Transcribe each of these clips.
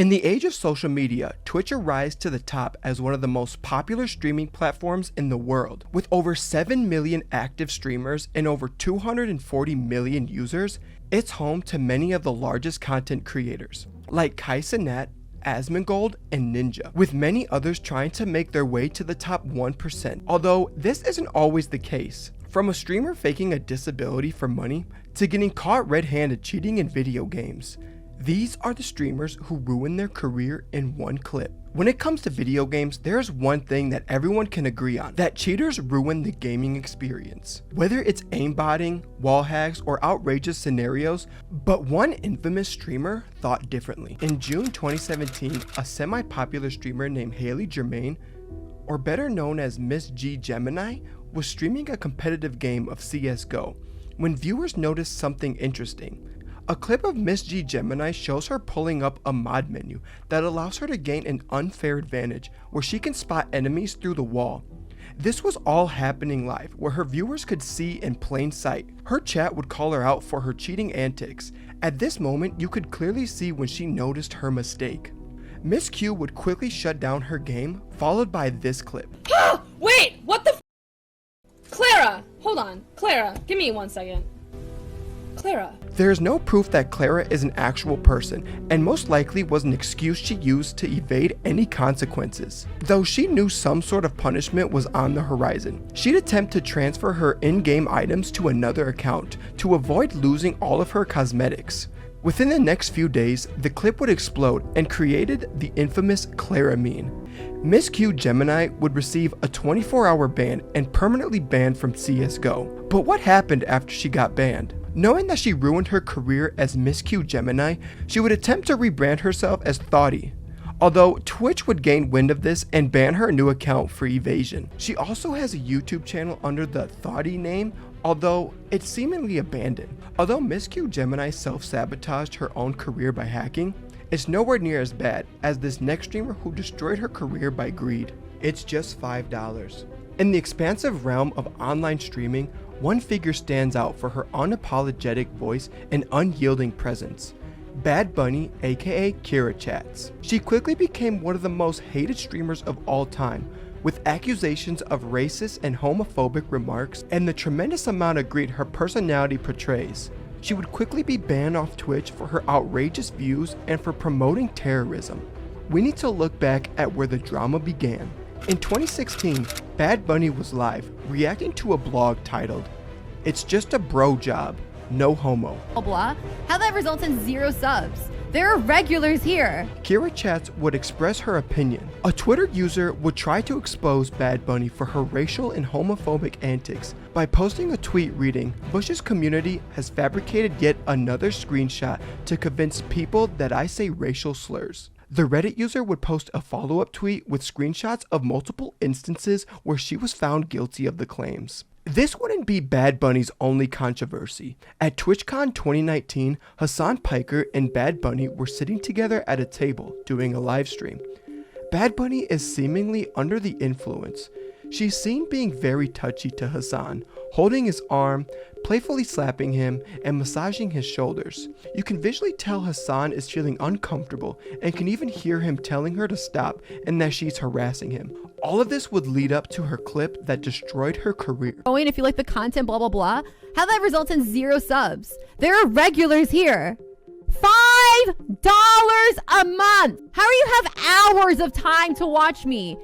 In the age of social media, Twitch arose to the top as one of the most popular streaming platforms in the world. With over 7 million active streamers and over 240 million users, it's home to many of the largest content creators, like Kai Cenat, Asmongold, and Ninja, with many others trying to make their way to the top 1%, although this isn't always the case. From a streamer faking a disability for money, to getting caught red-handed cheating in video games. These are the streamers who ruin their career in one clip. When it comes to video games, there's one thing that everyone can agree on, that cheaters ruin the gaming experience. Whether it's aimbotting, wall hacks, or outrageous scenarios, but one infamous streamer thought differently. In June 2017, a semi-popular streamer named Haley Germain, or better known as Miss G Gemini, was streaming a competitive game of CSGO when viewers noticed something interesting. A clip of Miss G Gemini shows her pulling up a mod menu that allows her to gain an unfair advantage where she can spot enemies through the wall. This was all happening live, where her viewers could see in plain sight. Her chat would call her out for her cheating antics. At this moment, you could clearly see when she noticed her mistake. Miss Q would quickly shut down her game, followed by this clip. Wait, what the f? Clara, hold on. Clara, give me 1 second. Clara. There is no proof that Clara is an actual person, and most likely was an excuse she used to evade any consequences. Though she knew some sort of punishment was on the horizon, she'd attempt to transfer her in-game items to another account to avoid losing all of her cosmetics. Within the next few days, the clip would explode and created the infamous Clara meme. Miss Q Gemini would receive a 24-hour ban and permanently banned from CSGO. But what happened after she got banned? Knowing that she ruined her career as Miss Q Gemini, she would attempt to rebrand herself as Thoughty. Although Twitch would gain wind of this and ban her new account for evasion. She also has a YouTube channel under the Thoughty name, although it's seemingly abandoned. Although Miss Q Gemini self-sabotaged her own career by hacking, it's nowhere near as bad as this next streamer who destroyed her career by greed. It's just $5. In the expansive realm of online streaming, one figure stands out for her unapologetic voice and unyielding presence. Bad Bunny, aka Kira Chats. She quickly became one of the most hated streamers of all time, with accusations of racist and homophobic remarks and the tremendous amount of greed her personality portrays. She would quickly be banned off Twitch for her outrageous views and for promoting terrorism. We need to look back at where the drama began. In 2016, Bad Bunny was live, reacting to a blog titled, "It's just a bro job, no homo." Blah, how that results in 0 subs. There are regulars here. Kira Chats would express her opinion. A Twitter user would try to expose Bad Bunny for her racial and homophobic antics by posting a tweet reading, "Bush's community has fabricated yet another screenshot to convince people that I say racial slurs." The Reddit user would post a follow-up tweet with screenshots of multiple instances where she was found guilty of the claims. This wouldn't be Bad Bunny's only controversy. At TwitchCon 2019, Hassan Piker and Bad Bunny were sitting together at a table doing a live stream. Bad Bunny is seemingly under the influence. She's seen being very touchy to Hassan, holding his arm, playfully slapping him, and massaging his shoulders. You can visually tell Hassan is feeling uncomfortable and can even hear him telling her to stop and that she's harassing him. All of this would lead up to her clip that destroyed her career. Going if you like the content, blah, blah, blah. How that results in 0 subs. There are regulars here. $5 a month. How do you have hours of time to watch me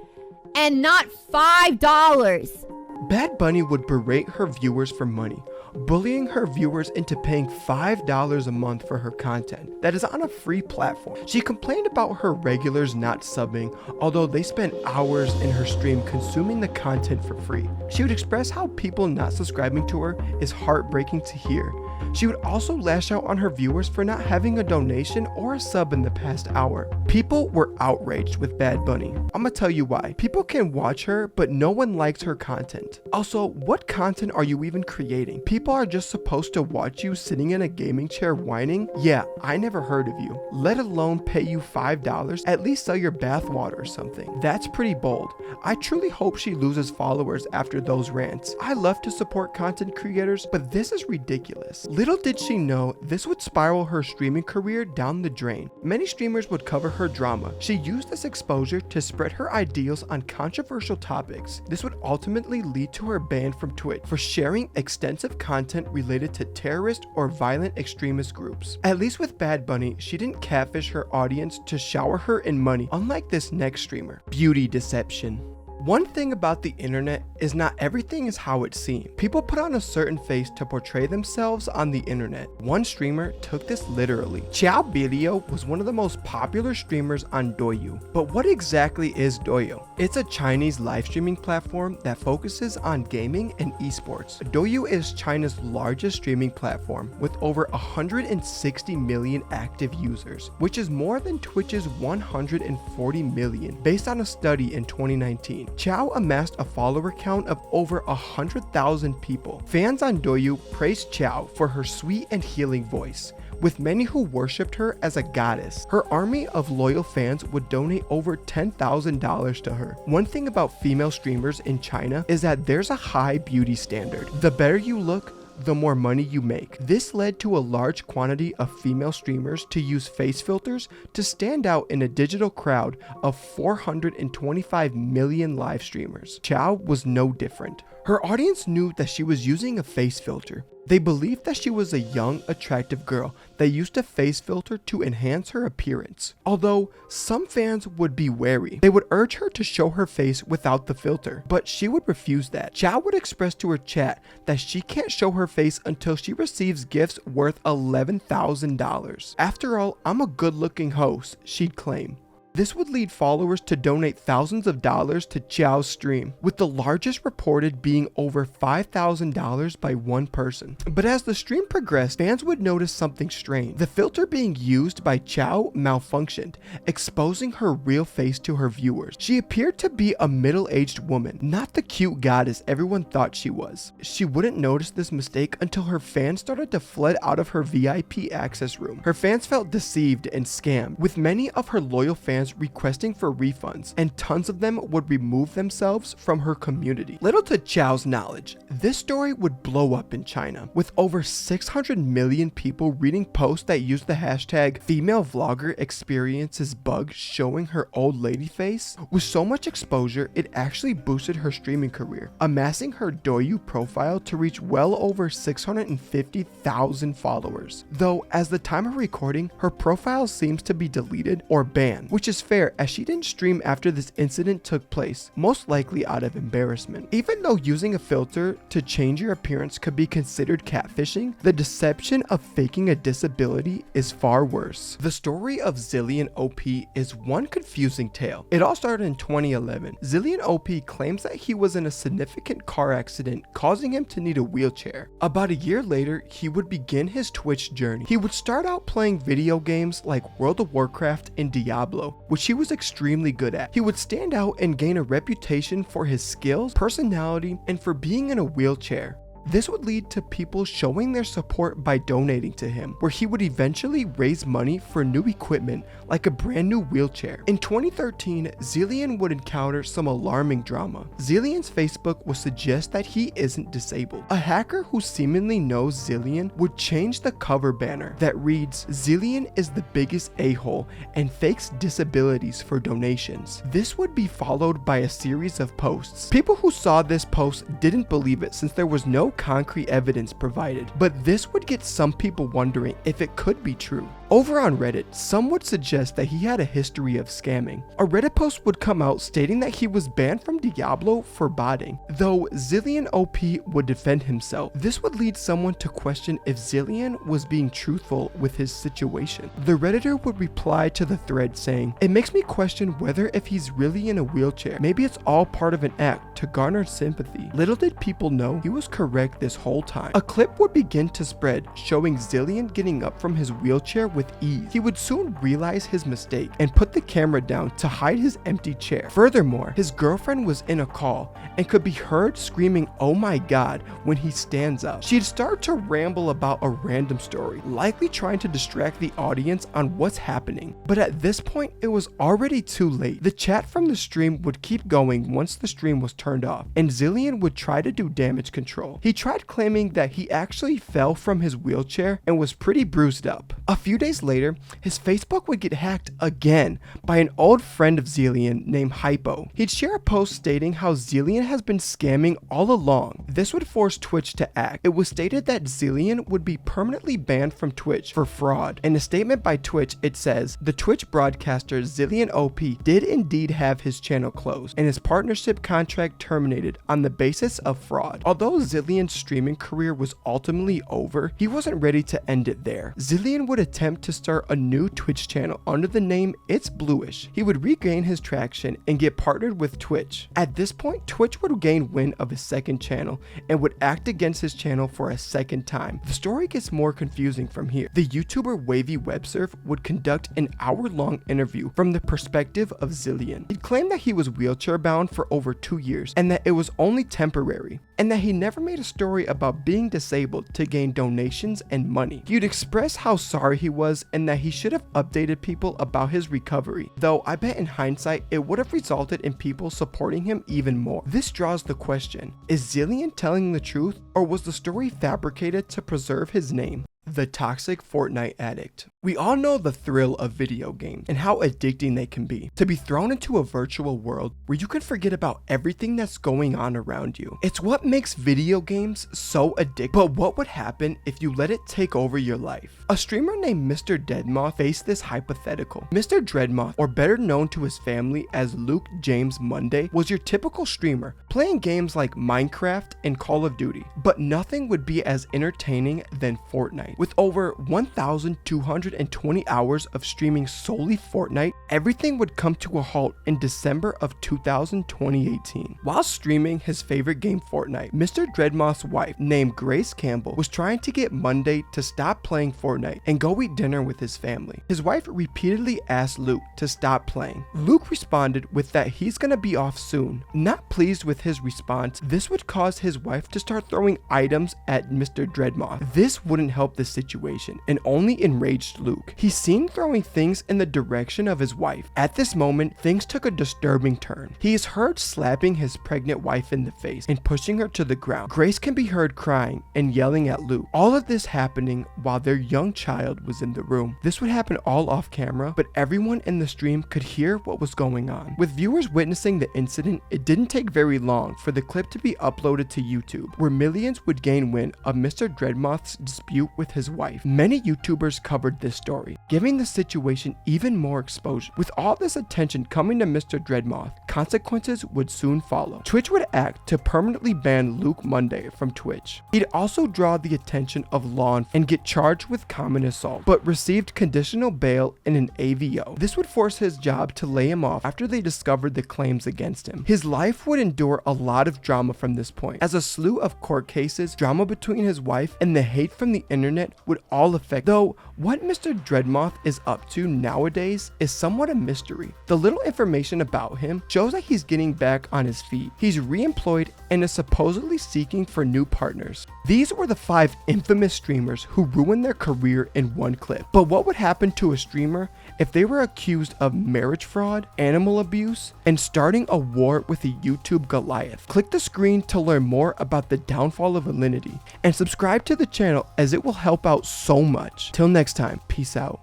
and not $5? Bad Bunny would berate her viewers for money, bullying her viewers into paying $5 a month for her content that is on a free platform. She complained about her regulars not subbing, although they spent hours in her stream consuming the content for free. She would express how people not subscribing to her is heartbreaking to hear. She would also lash out on her viewers for not having a donation or a sub in the past hour. People were outraged with Bad Bunny. I'ma tell you why. People can watch her, but no one likes her content. Also, what content are you even creating? People are just supposed to watch you sitting in a gaming chair whining? Yeah, I never heard of you. Let alone pay you $5, at least sell your bathwater or something. That's pretty bold. I truly hope she loses followers after those rants. I love to support content creators, but this is ridiculous. viewers. Little did she know this would spiral her streaming career down the drain. Many streamers would cover her drama. She used this exposure to spread her ideals on controversial topics. This would ultimately lead to her ban from Twitch for sharing extensive content related to terrorist or violent extremist groups. At least with Bad Bunny, she didn't catfish her audience to shower her in money, unlike this next streamer. Beauty deception. One thing about the internet is not everything is how it seems. People put on a certain face to portray themselves on the internet. One streamer took this literally. Xiao Video was one of the most popular streamers on Douyu. But what exactly is Douyu? It's a Chinese live streaming platform that focuses on gaming and esports. Douyu is China's largest streaming platform with over 160 million active users, which is more than Twitch's 140 million, based on a study in 2019. Xiao amassed a follower count of over 100,000 people. Fans on Douyu praised Xiao for her sweet and healing voice, with many who worshipped her as a goddess. Her army of loyal fans would donate over $10,000 to her. One thing about female streamers in China is that there's a high beauty standard. The better you look, the more money you make. This led to a large quantity of female streamers to use face filters to stand out in a digital crowd of 425 million live streamers. Xiao was no different. Her audience knew that she was using a face filter. They believed that she was a young, attractive girl that used a face filter to enhance her appearance. Although some fans would be wary, they would urge her to show her face without the filter, but she would refuse that. Xiao would express to her chat that she can't show her face until she receives gifts worth $11,000. After all, I'm a good-looking host, she'd claim. This would lead followers to donate thousands of dollars to Xiao's stream, with the largest reported being over $5,000 by one person. But as the stream progressed, fans would notice something strange. The filter being used by Xiao malfunctioned, exposing her real face to her viewers. She appeared to be a middle-aged woman, not the cute goddess everyone thought she was. She wouldn't notice this mistake until her fans started to flood out of her VIP access room. Her fans felt deceived and scammed, with many of her loyal fans requesting for refunds, and tons of them would remove themselves from her community. Little to Xiao's knowledge, this story would blow up in China, with over 600 million people reading posts that use the hashtag female vlogger experiences bug showing her old lady face. With so much exposure, it actually boosted her streaming career, amassing her Douyu profile to reach well over 650,000 followers. Though, as the time of recording, her profile seems to be deleted or banned, which is fair as she didn't stream after this incident took place, most likely out of embarrassment. Even though using a filter to change your appearance could be considered catfishing, the deception of faking a disability is far worse. The story of Zillion OP is one confusing tale. It all started in 2011. Zillion OP claims that he was in a significant car accident causing him to need a wheelchair. About a year later, he would begin his Twitch journey. He would start out playing video games like World of Warcraft and Diablo, which he was extremely good at. He would stand out and gain a reputation for his skills, personality, and for being in a wheelchair. This would lead to people showing their support by donating to him, where he would eventually raise money for new equipment like a brand new wheelchair. In 2013, Zillion would encounter some alarming drama. Zillion's Facebook would suggest that he isn't disabled. A hacker who seemingly knows Zillion would change the cover banner that reads, "Zillion is the biggest a-hole and fakes disabilities for donations." This would be followed by a series of posts. People who saw this post didn't believe it since there was no concrete evidence provided, but this would get some people wondering if it could be true. Over on Reddit, some would suggest that he had a history of scamming. A Reddit post would come out stating that he was banned from Diablo for botting, though Zillion OP would defend himself. This would lead someone to question if Zillion was being truthful with his situation. The Redditor would reply to the thread saying, "It makes me question whether if he's really in a wheelchair. Maybe it's all part of an act to garner sympathy." Little did people know he was correct this whole time. A clip would begin to spread showing Zillion getting up from his wheelchair with ease. He would soon realize his mistake and put the camera down to hide his empty chair. Furthermore, his girlfriend was in a call and could be heard screaming, "Oh my God," when he stands up. She'd start to ramble about a random story, likely trying to distract the audience on what's happening. But at this point, it was already too late. The chat from the stream would keep going once the stream was turned off, and Zillion would try to do damage control. He tried claiming that he actually fell from his wheelchair and was pretty bruised up. A few days later, his Facebook would get hacked again by an old friend of Zillion named Hypo. He'd share a post stating how Zillion has been scamming all along. This would force Twitch to act. It was stated that Zillion would be permanently banned from Twitch for fraud. In a statement by Twitch, it says, "The Twitch broadcaster Zillion OP did indeed have his channel closed and his partnership contract terminated on the basis of fraud. Although Zillion's streaming career was ultimately over, he wasn't ready to end it there. Zillion would attempt to start a new Twitch channel under the name It's Bluish. He would regain his traction and get partnered with Twitch. At this point, Twitch would gain wind of his second channel and would act against his channel for a second time. The story gets more confusing from here. The YouTuber Wavy Websurf would conduct an hour-long interview from the perspective of Zillion. He'd claim that he was wheelchair bound for over 2 years and that it was only temporary, and that he never made a story about being disabled to gain donations and money. He'd express how sorry he was and that he should have updated people about his recovery, though I bet in hindsight it would have resulted in people supporting him even more. This draws the question, is Zillion telling the truth, or was the story fabricated to preserve his name? The toxic Fortnite addict. We all know the thrill of video games and how addicting they can be. To be thrown into a virtual world where you can forget about everything that's going on around you. It's what makes video games so addictive. But what would happen if you let it take over your life? A streamer named Mr. Deadmoth faced this hypothetical. Mr. Dreadmoth, or better known to his family as Luke James Monday, was your typical streamer, playing games like Minecraft and Call of Duty. But nothing would be as entertaining than Fortnite. With over 1,220 hours of streaming solely Fortnite, everything would come to a halt in December of 2018. While streaming his favorite game Fortnite, Mr. Dreadmoth's wife, named Grace Campbell, was trying to get Monday to stop playing Fortnite and go eat dinner with his family. His wife repeatedly asked Luke to stop playing. Luke responded with that he's gonna be off soon. Not pleased with his response, this would cause his wife to start throwing items at Mr. Dreadmoth. This wouldn't help the situation and only enraged Luke. He's seen throwing things in the direction of his wife. At this moment, things took a disturbing turn. He is heard slapping his pregnant wife in the face and pushing her to the ground. Grace can be heard crying and yelling at Luke. All of this happening while their young child was in the room. This would happen all off camera, but everyone in the stream could hear what was going on. With viewers witnessing the incident, it didn't take very long for the clip to be uploaded to YouTube, where millions would gain wind of Mr. Dreadmoth's dispute with his wife. Many YouTubers covered this story, giving the situation even more exposure. With all this attention coming to Mr. Dreadmoth, consequences would soon follow. Twitch would act to permanently ban Luke Monday from Twitch. He'd also draw the attention of law and get charged with common assault, but received conditional bail in an AVO. This would force his job to lay him off after they discovered the claims against him. His life would endure a lot of drama from this point, as a slew of court cases, drama between his wife, and the hate from the internet would all affect. Though what Mr. Dreadmoth is up to nowadays is somewhat a mystery. The little information about him shows that he's getting back on his feet. He's re-employed and is supposedly seeking for new partners. These were the 5 infamous streamers who ruined their career in one clip. But what would happen to a streamer if they were accused of marriage fraud, animal abuse, and starting a war with a YouTube Goliath? Click the screen to learn more about the downfall of Alinity and subscribe to the channel, as it will help out so much. Till next time, peace out.